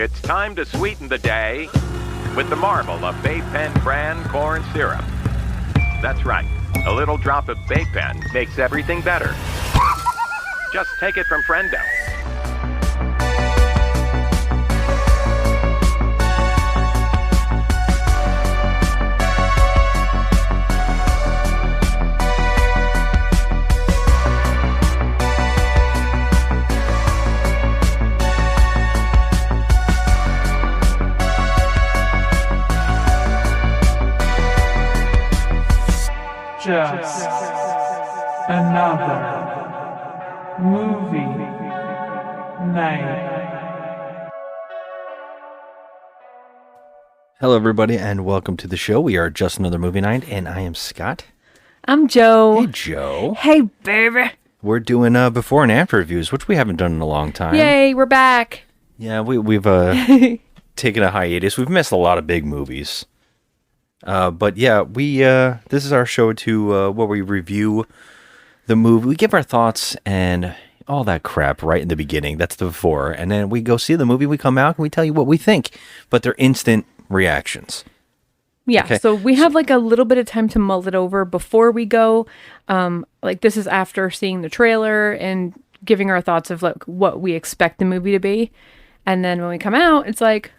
It's time to sweeten the day with the marvel of Bay Pen Bran corn syrup. That's right. A little drop of Bay Pen makes everything better. Just take it from Friendo. Just another movie night. Hello, everybody, and welcome to the show. We are Just Another Movie Night, and I am Scott. I'm Joe. Hey, Joe. Hey, baby. We're doing before and after reviews, which we haven't done in a long time. Yay, we're back. Yeah, we've taken a hiatus. We've missed a lot of big movies. But yeah, this is our show where we review the movie. We give our thoughts and all that crap right in the beginning. That's the before. And then we go see the movie, we come out, and we tell you what we think. But they're instant reactions. Yeah, Okay. so we have like a little bit of time to mull it over before we go. Like this is after seeing the trailer and giving our thoughts of like what we expect the movie to be. And then when we come out, it's like,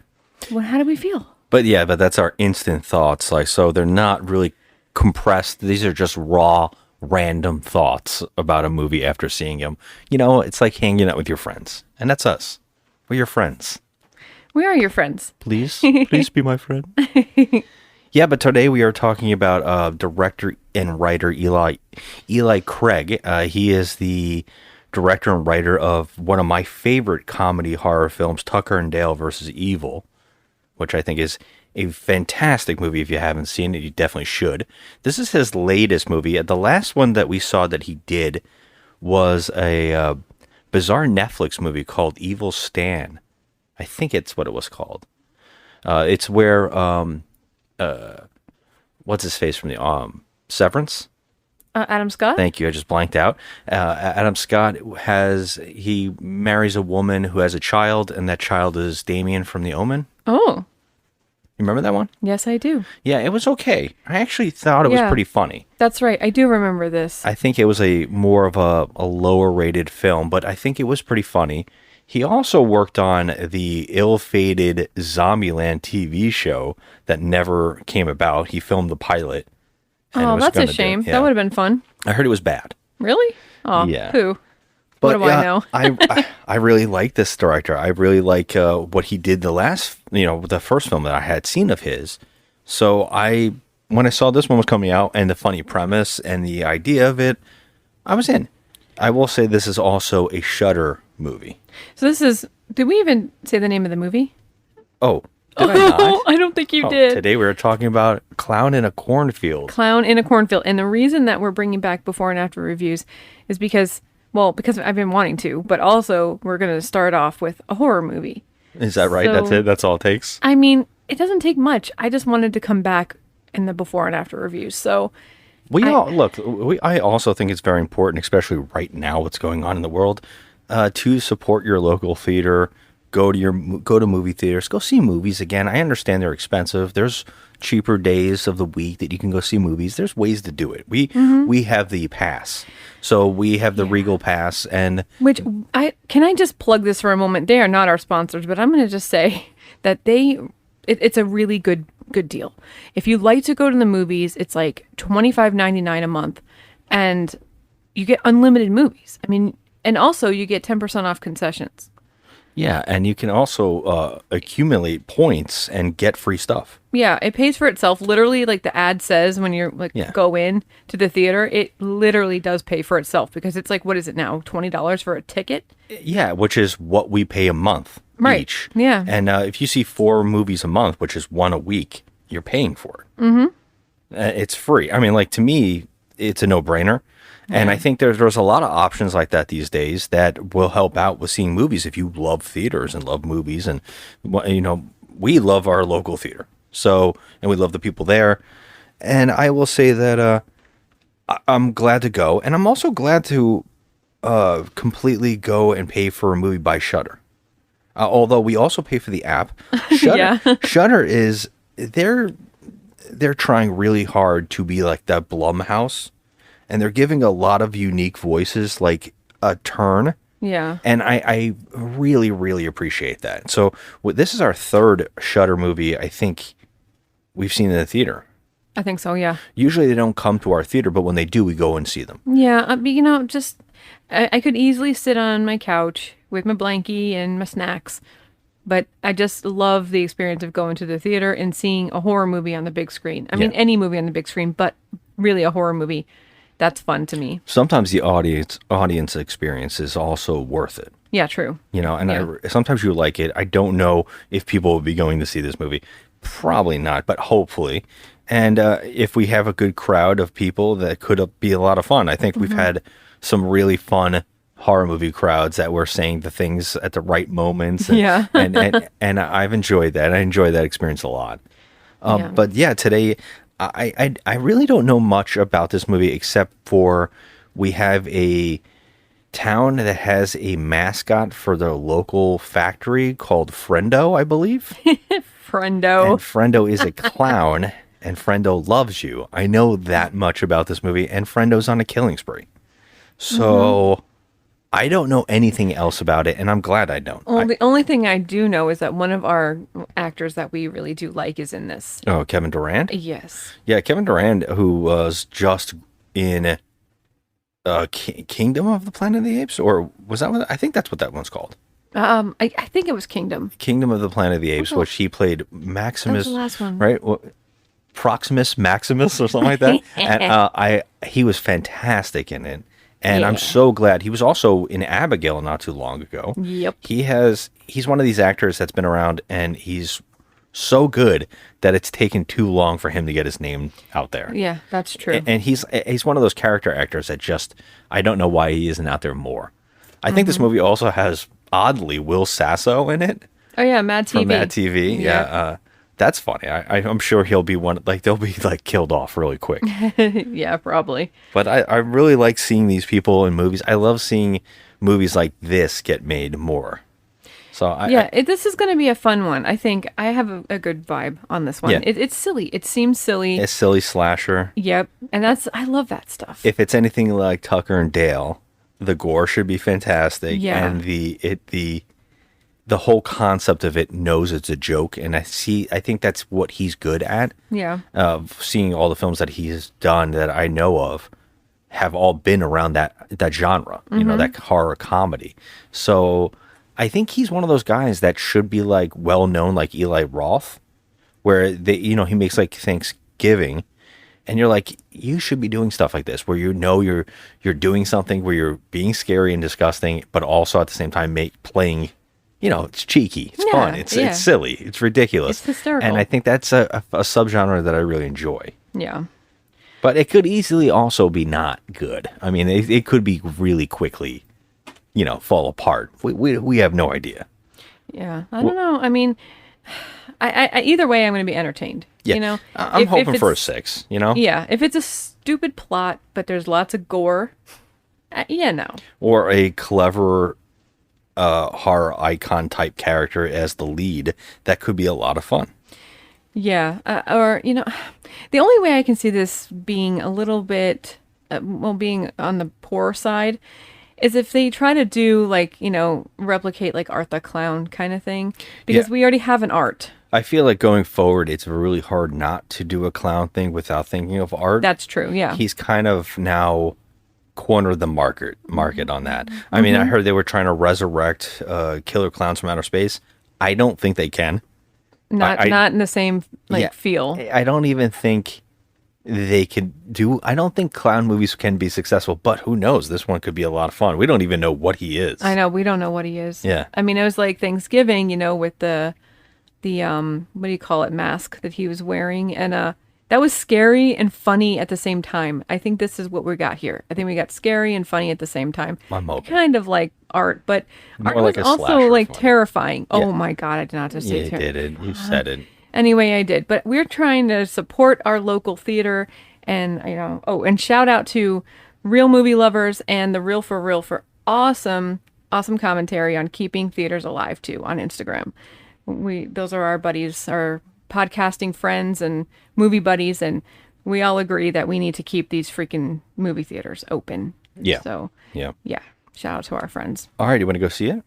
well, how do we feel? But yeah, that's our instant thoughts. Like, so they're not really compressed. These are just raw, random thoughts about a movie after seeing them. You know, it's like hanging out with your friends. And that's us. We're your friends. We are your friends. Please be my friend. Yeah, but today we are talking about director and writer Eli Craig. He is the director and writer of one of my favorite comedy horror films, Tucker and Dale vs. Evil, which I think is a fantastic movie. If you haven't seen it, you definitely should. This is his latest movie. The last one that we saw that he did was a bizarre Netflix movie called Evil Stan. I think it's what it was called. It's where, what's his face from the Severance? Adam Scott? Thank you. I just blanked out. Adam Scott he marries a woman who has a child, and that child is Damien from The Omen. Oh. You remember that one? Yes, I do. Yeah, it was okay. I actually thought it was pretty funny. That's right. I do remember this. I think it was more of a lower rated film, but I think it was pretty funny. He also worked on the ill-fated Zombieland TV show that never came about. He filmed the pilot. Oh, that's a shame. That would have been fun. I heard it was bad. Really? Oh, yeah. Who? But, what do I know? I really like this director. I really like what he did the first film that I had seen of his. So when I saw this one was coming out and the funny premise and the idea of it, I was in. I will say this is also a Shudder movie. So did we even say the name of the movie? Oh, did I not? I don't think you did. Today we were talking about Clown in a Cornfield. Clown in a Cornfield. And the reason that we're bringing back before and after reviews is because I've been wanting to, but also we're going to start off with a horror movie. Is that right? So, That's it? That's all it takes? I mean, it doesn't take much. I just wanted to come back in the before and after reviews. So I also think it's very important, especially right now, what's going on in the world, to support your local theater. Go to movie theaters. Go see movies again. I understand they're expensive. There's cheaper days of the week that you can go see movies. There's ways to do it. We have the pass, so we have the Regal Pass, and can I just plug this for a moment? They are not our sponsors, but I'm going to just say that it's a really good deal. If you like to go to the movies, it's like $25.99 a month, and you get unlimited movies. I mean, and also you get 10% off concessions. Yeah, and you can also accumulate points and get free stuff. Yeah, it pays for itself. Literally, like the ad says when you're go in to the theater, it literally does pay for itself because it's like, what is it now? $20 for a ticket? Yeah, which is what we pay a month each. Yeah. And if you see 4 movies a month, which is 1 a week, you're paying for it. Mm-hmm. It's free. I mean, like, to me, it's a no-brainer. And I think there's a lot of options like that these days that will help out with seeing movies if you love theaters and love movies. And, we love our local theater. So, and we love the people there. And I will say that I'm glad to go. And I'm also glad to completely go and pay for a movie by Shudder. Although we also pay for the app. Shudder, Yeah. Shudder is they're trying really hard to be like that Blumhouse, and they're giving a lot of unique voices like a turn. Yeah. And I really, really appreciate that. So this is our third Shudder movie I think we've seen in the theater. I think so, yeah. Usually they don't come to our theater, but when they do, we go and see them. Yeah, just I could easily sit on my couch with my blankie and my snacks, but I just love the experience of going to the theater and seeing a horror movie on the big screen. I mean, any movie on the big screen, but really a horror movie. That's fun to me. Sometimes the audience experience is also worth it. Yeah, true. And sometimes you like it. I don't know if people will be going to see this movie. Probably not, but hopefully. And if we have a good crowd of people, that could be a lot of fun. I think we've had some really fun horror movie crowds that were saying the things at the right moments. And, Yeah. and I've enjoyed that. I enjoy that experience a lot. But yeah, today I really don't know much about this movie except for we have a town that has a mascot for their local factory called Friendo, I believe. Friendo. And Friendo is a clown, and Friendo loves you. I know that much about this movie, and Frendo's on a killing spree. So I don't know anything else about it, and I'm glad I don't. Well, the only thing I do know is that one of our actors that we really do like is in this. Oh, Kevin Durant? Yes. Yeah, Kevin Durant, who was just in Kingdom of the Planet of the Apes, or was that what? I think that's what that one's called. I think it was Kingdom. Kingdom of the Planet of the Apes, which he played Maximus. That was the last one. Right? Proximus Maximus or something like that. And he was fantastic in it. And I'm so glad. He was also in Abigail not too long ago. Yep. He's one of these actors that's been around, and he's so good that it's taken too long for him to get his name out there. Yeah, that's true. And he's one of those character actors that just, I don't know why he isn't out there more. I think this movie also has, oddly, Will Sasso in it. Oh yeah, Mad TV. From Mad TV. Yeah. That's funny. I'm sure he'll be one, like, they'll be like killed off really quick. Yeah, probably. But I really like seeing these people in movies. I love seeing movies like this get made more. So this is going to be a fun one. I think I have a good vibe on this one. Yeah. It's silly. It seems silly. A silly slasher. Yep. And I love that stuff. If it's anything like Tucker and Dale, the gore should be fantastic. Yeah. And the whole concept of it knows it's a joke, and I think that's what he's good at. Yeah. Seeing all the films that he's done that I know of have all been around that genre, that horror comedy. So I think he's one of those guys that should be like well known, like Eli Roth, where he makes like Thanksgiving, and you're like, you should be doing stuff like this, where you're doing something where you're being scary and disgusting, but also at the same time playing. It's cheeky, it's fun, it's silly, it's ridiculous. It's hysterical. And I think that's a subgenre that I really enjoy. Yeah. But it could easily also be not good. I mean, it could be really quickly, fall apart. We have no idea. Yeah. I don't know. I mean, I either way, I'm going to be entertained. Yeah. I'm hoping for a 6, Yeah. If it's a stupid plot, but there's lots of gore, no. Or a clever horror icon type character as the lead, that could be a lot of fun. Yeah, or the only way I can see this being a little bit, being on the poor side, is if they try to do replicate like Art the Clown kind of thing, because we already have an Art. I feel like going forward, it's really hard not to do a clown thing without thinking of Art. That's true. Yeah, he's kind of now cornered the market on that. I mean, I heard they were trying to resurrect Killer Clowns from Outer Space. I don't think they can. Not in the same feel. I don't even think they could do. I don't think clown movies can be successful. But who knows? This one could be a lot of fun. We don't even know what he is. I know, we don't know what he is. Yeah. I mean, it was like Thanksgiving, with the what do you call it, mask that he was wearing, and that was scary and funny at the same time. I think this is what we got here. I think we got scary and funny at the same time. I'm hoping. Kind of like Art, but more Art like was a also slasher like fun. terrifying. Yeah. Oh my God, I did not just say you did it. You said it. Anyway, I did. But we're trying to support our local theater, and and shout out to Real Movie Lovers and the Real for awesome awesome commentary on keeping theaters alive too on Instagram. Those are our buddies, our podcasting friends and movie buddies, and we all agree that we need to keep these freaking movie theaters open. Yeah. So Yeah. Shout out to our friends. All right, you want to go see it?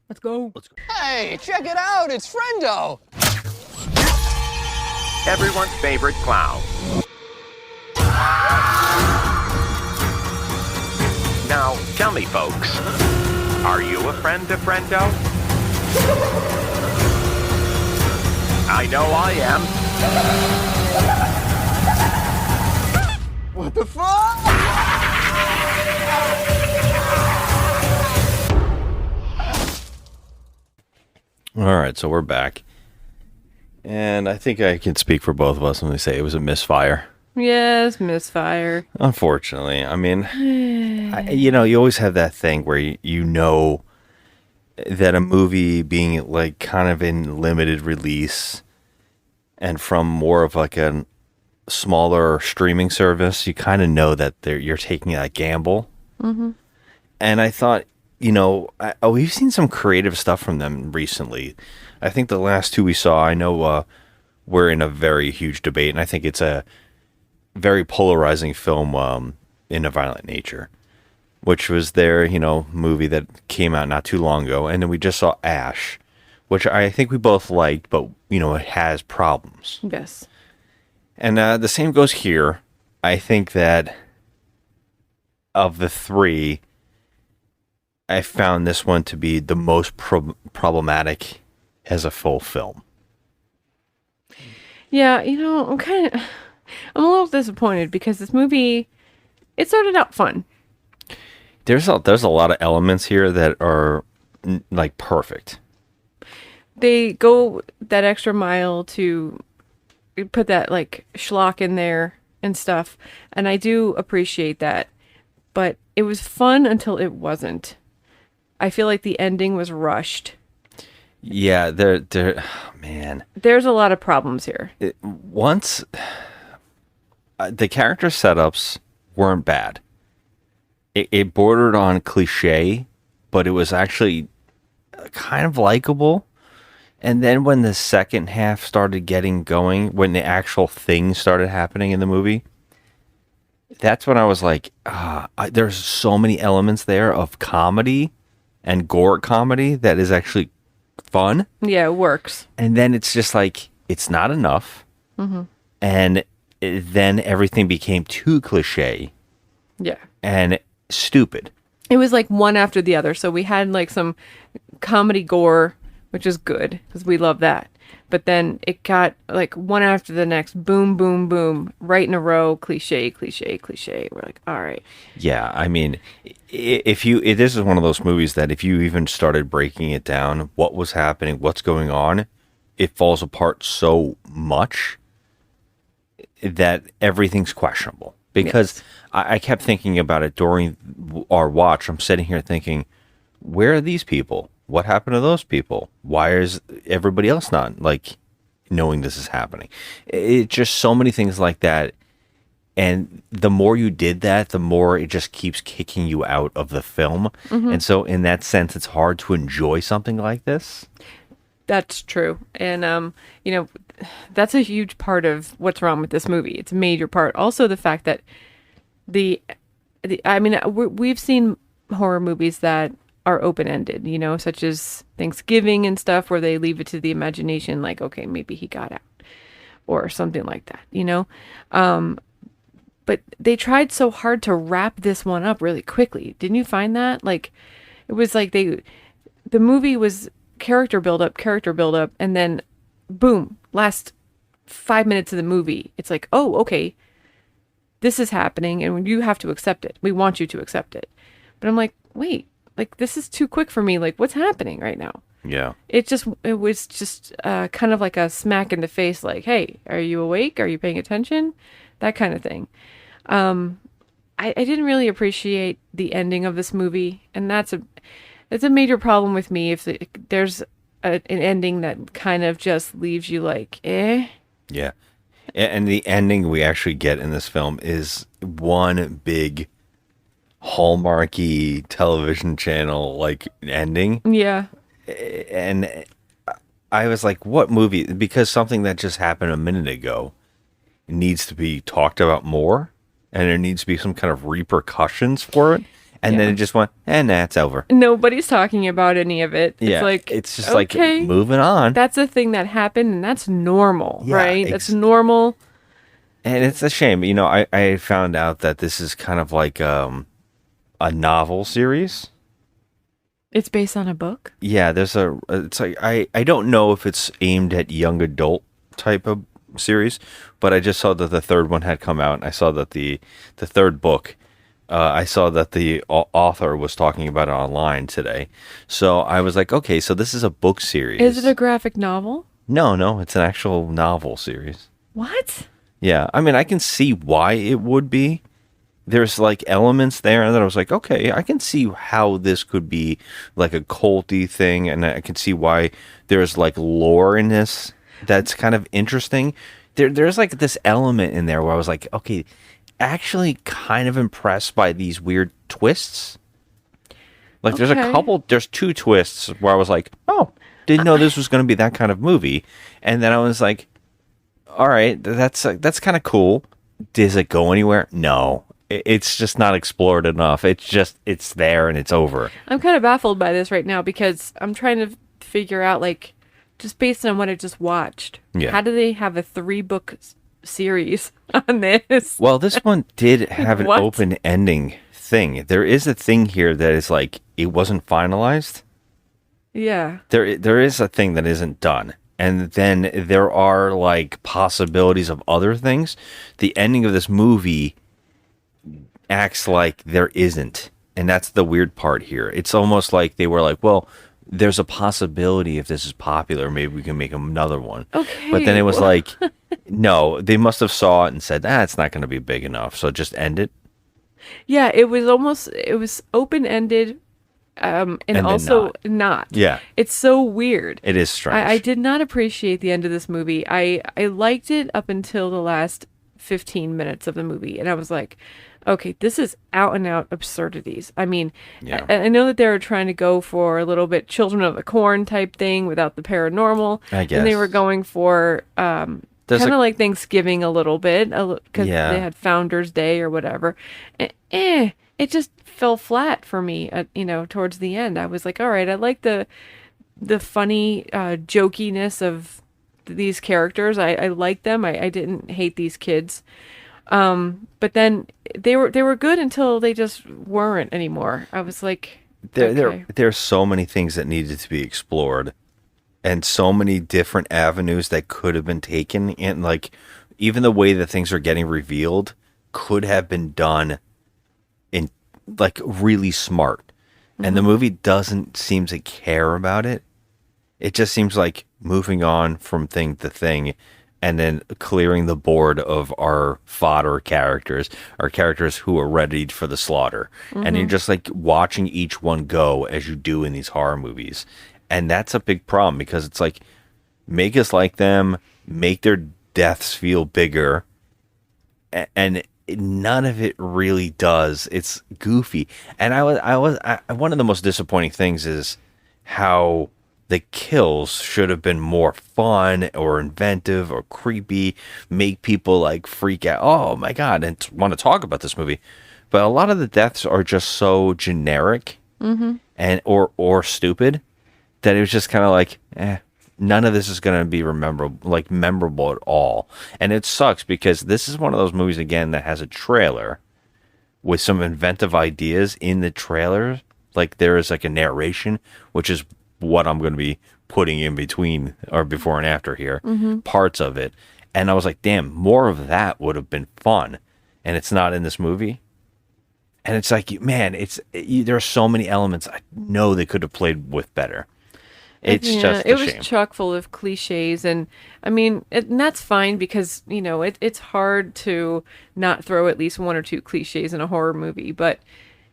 Let's go. Hey, check it out, it's Friendo! Everyone's favorite clown. Now, tell me, folks, are you a friend of Friendo? I know I am. What the fuck? All right, so we're back. And I think I can speak for both of us when we say it was a misfire. Yes, misfire. Unfortunately. I mean, you always have that thing where you know that a movie being like kind of in limited release and from more of like a smaller streaming service, you kind of know that you're taking that gamble. Mm-hmm. And I thought, we've seen some creative stuff from them recently. I think the last two we saw, I know we're in a very huge debate, and I think it's a very polarizing film in a violent nature, which was their, movie that came out not too long ago. And then we just saw Ash, which I think we both liked, but, it has problems. Yes. And the same goes here. I think that of the three, I found this one to be the most problematic as a full film. Yeah, I'm a little disappointed because this movie, it started out fun. There's a lot of elements here that are like perfect. They go that extra mile to put that like schlock in there and stuff, and I do appreciate that. But it was fun until it wasn't. I feel like the ending was rushed. Yeah, man. There's a lot of problems here. Once the character setups weren't bad. It bordered on cliche, but it was actually kind of likable. And then when the second half started getting going, when the actual things started happening in the movie, that's when I was like, there's so many elements there of comedy and gore comedy that is actually fun. Yeah, it works. And then it's just like, it's not enough. Mm-hmm. And then everything became too cliche. Yeah. And stupid. It was like one after the other. So we had like some comedy gore, which is good because we love that. But then it got like one after the next, boom, boom, boom, right in a row, cliche, cliche, cliche. We're like, all right. Yeah, I mean, this is one of those movies that if you even started breaking it down, what was happening, what's going on, it falls apart so much that everything's questionable. Because yes. I kept thinking about it during our watch. I'm sitting here thinking, where are these people? What happened to those people? Why is everybody else not like knowing this is happening? It's just so many things like that. And the more you did that, the more it just keeps kicking you out of the film. Mm-hmm. And so in that sense, it's hard to enjoy something like this. That's true. And, that's a huge part of what's wrong with this movie. It's a major part. Also, the fact that we've seen horror movies that are open-ended, such as Thanksgiving and stuff, where they leave it to the imagination, like, okay, maybe he got out or something like that, but they tried so hard to wrap this one up really quickly. Didn't you find that? Like, it was like the movie was character build up, and then boom, last 5 minutes of the movie, it's like, oh, okay, this is happening and you have to accept it. We want you to accept it. But I'm like, wait, like, this is too quick for me. Like, what's happening right now? Yeah. It was just kind of like a smack in the face. Like, hey, are you awake? Are you paying attention? That kind of thing. I didn't really appreciate the ending of this movie. And that's a major problem with me. If there's an ending that kind of just leaves you like, eh. Yeah. And the ending we actually get in this film is one big Hallmarky television channel like ending. Yeah. And I was like, what movie? Because something that just happened a minute ago needs to be talked about more, and there needs to be some kind of repercussions for it. And then Yeah. it just went, and that's over. Nobody's talking about any of it. Yeah, It's like, it's just okay, like moving on. that's a thing that happened, and that's normal, Yeah, right? That's normal. And it's a shame. You know, I found out that this is kind of like a novel series. It's based on a book. Yeah, it's like I don't know if it's aimed at young adult type of series, but I just saw that the third one had come out, and I saw that the third book, I saw that the author was talking about it online today. So I was like, okay, so this is a book series. Is it a graphic novel? No, it's an actual novel series. What? Yeah, I mean, I can see why it would be. There's like elements there that I was like, okay, I can see how this could be like a culty thing, and I can see why there's like lore in this that's kind of interesting. There's like this element in there where I was like, okay, actually kind of impressed by these weird twists. Like Okay. there's two twists where I was like, oh, didn't know this was going to be that kind of movie. And then I was like, all right, that's kind of cool. Does it go anywhere? No. It's just not explored enough. It's there and it's over. I'm kind of baffled by this right now because I'm trying to figure out, like, just based on what I just watched, Yeah. how do they have a 3-book series on this? Well, this one did have an What? open ending thing. There is a thing here that is like it wasn't finalized. Yeah. There is a thing that isn't done. And then there are like possibilities of other things. The ending of this movie acts like there isn't. And that's the weird part here. It's almost like they were like, well, there's a possibility if this is popular, maybe we can make another one. Okay. But then it was like, no, they must have saw it and said, it's not going to be big enough. So just end it. Yeah, it was open-ended, and then also not. Yeah. It's so weird. It is strange. I did not appreciate the end of this movie. I liked it up until the last 15 minutes of the movie, and I was like, okay, this is out and out absurdities. I mean, Yeah. I know that they were trying to go for a little bit Children of the Corn type thing without the paranormal. I And they guess. were going for There's kind of a- like Thanksgiving a little bit, because Yeah. they had Founders Day or whatever. It just fell flat for me, towards the end. I was like, all right, I like the funny jokiness of these characters. I like them. I didn't hate these kids. But then they were good until they just weren't anymore. I was like, okay. There's so many things that needed to be explored, and so many different avenues that could have been taken. And like, even the way that things are getting revealed could have been done in like really smart. And the movie doesn't seem to care about it. It just seems like moving on from thing to thing, and then clearing the board of our fodder characters, our characters who are ready for the slaughter. And you're just like watching each one go as you do in these horror movies. And that's a big problem because it's like, make us like them, make their deaths feel bigger. And none of it really does. It's goofy. And one of the most disappointing things is how the kills should have been more fun or inventive or creepy, make people like freak out. Oh my God, and want to talk about this movie. But a lot of the deaths are just so generic and or stupid that it was just kind of like, none of this is going to be memorable at all. And it sucks because this is one of those movies again that has a trailer with some inventive ideas in the trailer. Like there is like a narration, which is what I'm going to be putting in between or before and after here, parts of it. And I was like, damn, more of that would have been fun. And it's not in this movie. And it's like, man, there are so many elements I know they could have played with better. It's just a it was shame. chock full of cliches, and I mean, and that's fine because it's hard to not throw at least one or two cliches in a horror movie. But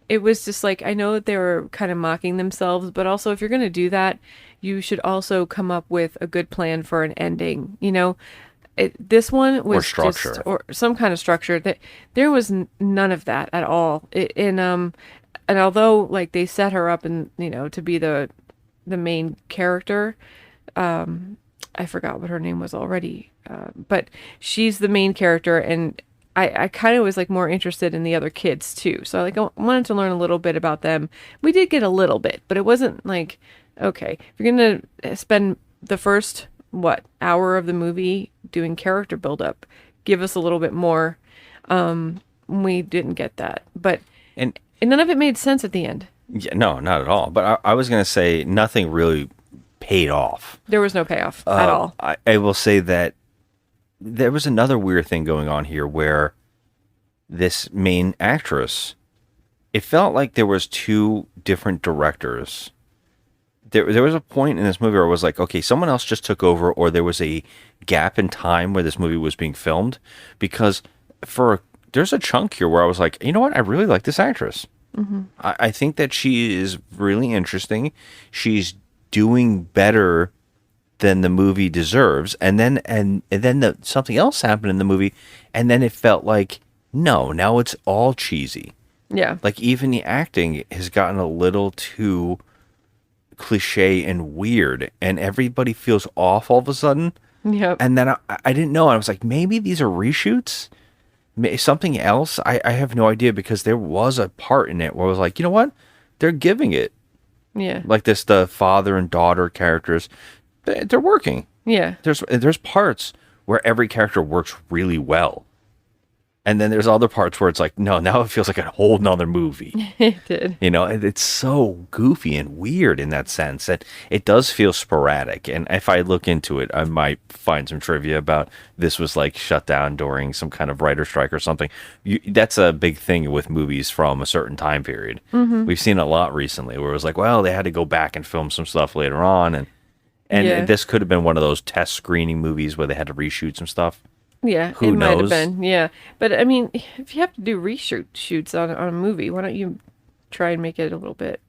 it was just like, I know that they were kind of mocking themselves, but also if you're going to do that, you should also come up with a good plan for an ending. This one was structure. just or some kind of structure. That there was none of that at all. And although like they set her up and to be the main character, I forgot what her name was already, but she's the main character, and I kind of was like more interested in the other kids too. So like I wanted to learn a little bit about them. We did get a little bit, but it wasn't like, okay, if you're gonna spend the first hour of the movie doing character buildup, give us a little bit more. We didn't get that, but And none of it made sense at the end. yeah, no, not at all. But I was going to say nothing really paid off. There was no payoff at all. I will say that there was another weird thing going on here where this main actress, it felt like there was two different directors. There was a point in this movie where I was like, okay, someone else just took over, or there was a gap in time where this movie was being filmed, because there's a chunk here where I was like, you know what? I really like this actress. Mm-hmm. I think that she is really interesting. She's doing better than the movie deserves. And then something else happened in the movie, and then it felt like, no, now it's all cheesy. Yeah. Like even the acting has gotten a little too cliche and weird, and everybody feels off all of a sudden. Yep. And then I didn't know. I was like, maybe these are reshoots? Something else? I have no idea, because there was a part in it where I was like, you know what? They're giving it. Yeah. Like the father and daughter characters, they're working. Yeah. There's parts where every character works really well. And then there's other parts where it's like, no, now it feels like a whole nother movie. It did. It's so goofy and weird in that sense that it does feel sporadic. And if I look into it, I might find some trivia about this was like shut down during some kind of writer strike or something. That's a big thing with movies from a certain time period. Mm-hmm. We've seen a lot recently where it was like, well, they had to go back and film some stuff later on. And Yeah. this could have been one of those test screening movies where they had to reshoot some stuff. Yeah, Who it might have knows? been. Yeah, but I mean, if you have to do shoots on a movie, why don't you try and make it a little bit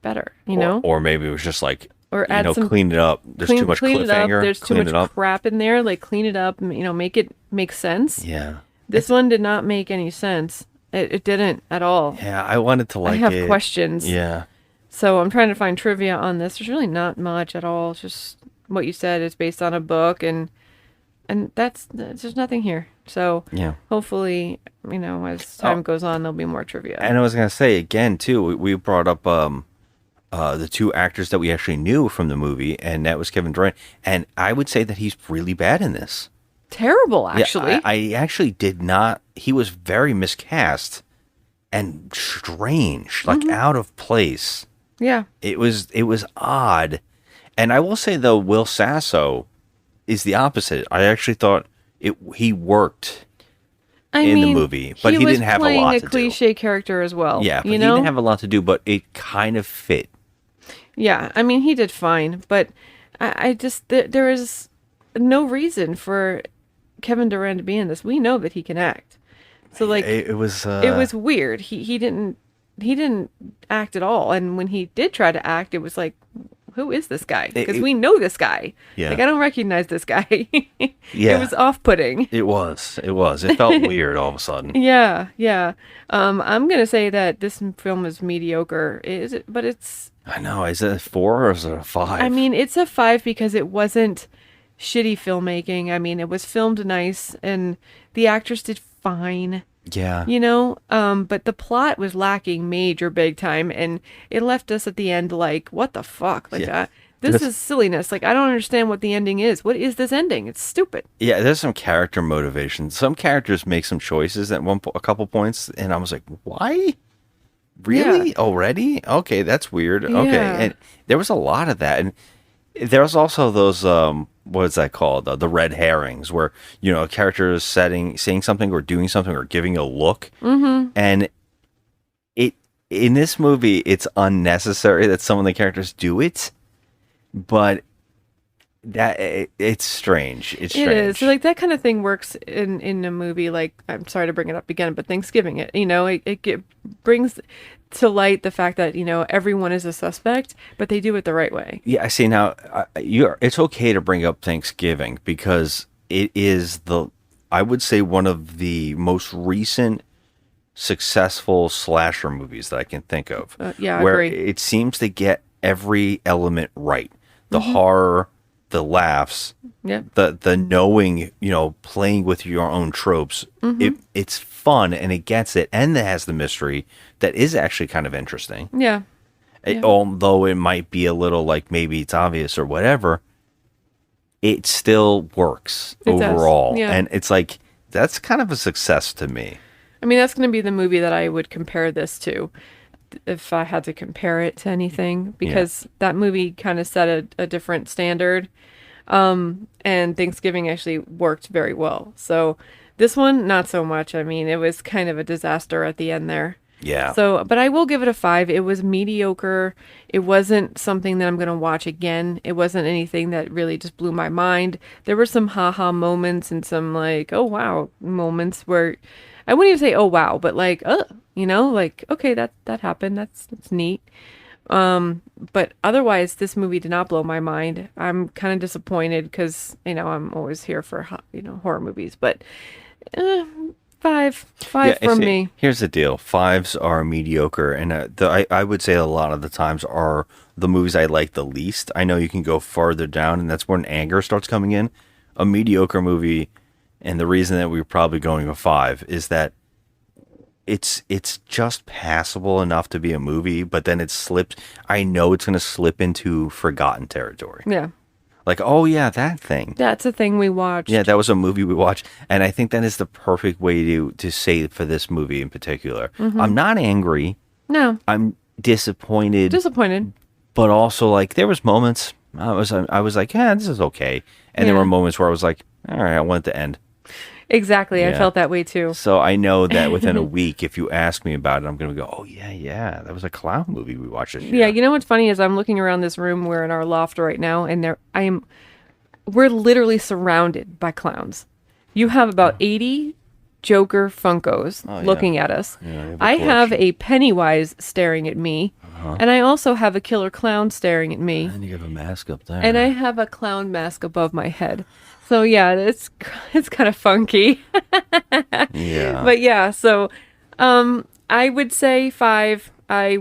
better? Or maybe it was just like, Or add some- clean it up. There's too much clean it up. cliffhanger. There's too clean it much up. crap in there. Like clean it up. Make it make sense. Yeah. This one did not make any sense. It didn't at all. Yeah, I wanted to like I have it. questions. Yeah. So I'm trying to find trivia on this. There's really not much at all. It's just what you said. It's based on a book, and there's nothing here. So Yeah. hopefully, as time goes on, there'll be more trivia. And I was going to say again, too, we brought up the two actors that we actually knew from the movie, and that was Kevin Durant. And I would say that he's really bad in this. Terrible, actually. Yeah, I actually did not. He was very miscast and strange, like out of place. Yeah. It was odd. And I will say, though, Will Sasso is the opposite. I actually thought he worked in the movie, but he didn't have a lot to do. He was playing a cliche character as well. Yeah, but he didn't have a lot to do, but it kind of fit. Yeah, I mean, he did fine, but I just there is no reason for Kevin Durant to be in this. We know that he can act, so like It was weird. He didn't act at all, and when he did try to act, it was like, who is this guy? Because we know this guy. Yeah. Like, I don't recognize this guy. Yeah. It was off-putting. It was. It felt weird all of a sudden. Yeah, yeah. I'm gonna say that this film is mediocre. But it's. I know. Is it a 4 or is it a 5? I mean, it's a 5 because it wasn't shitty filmmaking. I mean, it was filmed nice, and the actors did fine. Yeah. But the plot was lacking major big time, and it left us at the end like, what the fuck? Like, Yeah. this is silliness. Like, I don't understand what the ending is. What is this ending? It's stupid. Yeah, there's some character motivation. Some characters make some choices at a couple points, and I was like, why? Really? Yeah. Already? Okay, that's weird. Okay. Yeah. And there was a lot of that. And there was also those, what is that called? The red herrings, where, a character is saying something or doing something or giving a look. Mm-hmm. And in this movie, it's unnecessary that some of the characters do it, but it's strange. It's strange. It is. So, like, that kind of thing works in a movie. Like, I'm sorry to bring it up again, but Thanksgiving, it brings to light the fact that, everyone is a suspect, but they do it the right way. Yeah, I see. Now, it's okay to bring up Thanksgiving because it is I would say one of the most recent successful slasher movies that I can think of. Yeah, I where agree. it seems to get every element right. The horror, the laughs, Yeah. the knowing, playing with your own tropes. It's fun and it gets it, and it has the mystery that is actually kind of interesting. Yeah. Although it might be a little like maybe it's obvious or whatever, it still works It does, overall. yeah. And it's like, that's kind of a success to me. I mean, that's going to be the movie that I would compare this to if I had to compare it to anything, because that movie kind of set a different standard. And Thanksgiving actually worked very well. So this one, not so much. I mean, it was kind of a disaster at the end there. Yeah. So, but I will give it a 5. It was mediocre. It wasn't something that I'm going to watch again. It wasn't anything that really just blew my mind. There were some haha moments and some like, oh wow moments where I wouldn't even say oh wow, but like, like, okay, that happened. That's neat. But otherwise, this movie did not blow my mind. I'm kind of disappointed because, I'm always here for, horror movies, but 5 for me. Here's the deal. 5s are mediocre, and I would say a lot of the times are the movies I like the least. I know you can go farther down, and that's when anger starts coming in. A mediocre movie, and the reason that we're probably going a 5 is that it's just passable enough to be a movie, but then it slips. I know it's going to slip into forgotten territory. Yeah. Like, oh yeah, that thing. That's a thing we watched. Yeah, that was a movie we watched, and I think that is the perfect way to say it for this movie in particular. I'm not angry. No. I'm disappointed. But also, like, there was moments I was like, yeah, this is okay, and there were moments where I was like, all right, I want it to end. Exactly, I Yeah. felt that way too. So I know that within a week, if you ask me about it, I'm going to go, oh, yeah, that was a clown movie we watched this year. Yeah, you know what's funny is I'm looking around this room. We're in our loft right now, and we're literally surrounded by clowns. You have about 80 Joker Funkos looking at us. Yeah, I have a Pennywise staring at me, and I also have a killer clown staring at me, And you have a mask up there. and I have a clown mask above my head. So yeah, it's kind of funky. Yeah. But yeah, so I would say 5. I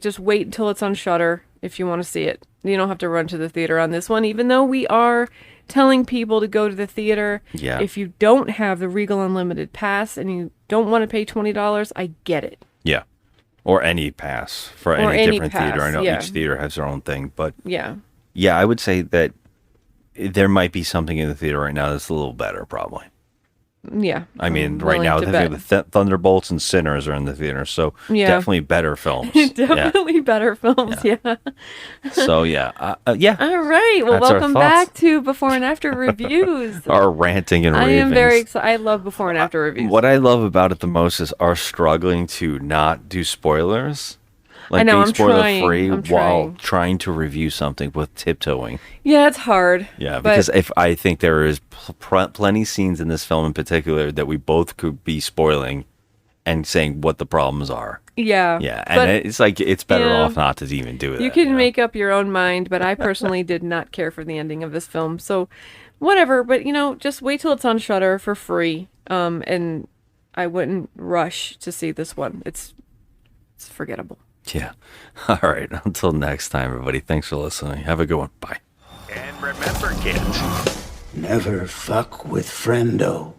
just wait until it's on Shudder if you want to see it. You don't have to run to the theater on this one, even though we are telling people to go to the theater. Yeah. If you don't have the Regal Unlimited pass and you don't want to pay $20, I get it. Yeah. Or any pass for Or any any different theater. pass, I know yeah. each theater has their own thing, but Yeah. yeah, I would say that there might be something in the theater right now that's a little better, probably. Yeah. I mean, I'm right now, willing to the bet. Thunderbolts and Sinners are in the theater, so Yeah. definitely better films. Definitely better films, yeah. So, yeah. Yeah. All right. Well, That's our welcome thoughts. back to Before and After Reviews. Our ranting and I ravings. am very excited. I love Before and After Reviews. What I love about it the most is our struggling to not do spoilers. Like I know, being I'm spoiler trying. free I'm while trying to review something with tiptoeing. Yeah, it's hard. Yeah, but- because if I think there is plenty scenes in this film in particular that we both could be spoiling and saying what the problems are. Yeah. Yeah, and but it's like it's better yeah. off not to even do that. you can know? make up your own mind, but I personally did not care for the ending of this film. So whatever, but just wait till it's on Shudder for free. And I wouldn't rush to see this one. It's forgettable. Yeah. All right. Until next time, everybody. Thanks for listening. Have a good one. Bye. And remember, kids, Never fuck with friendo.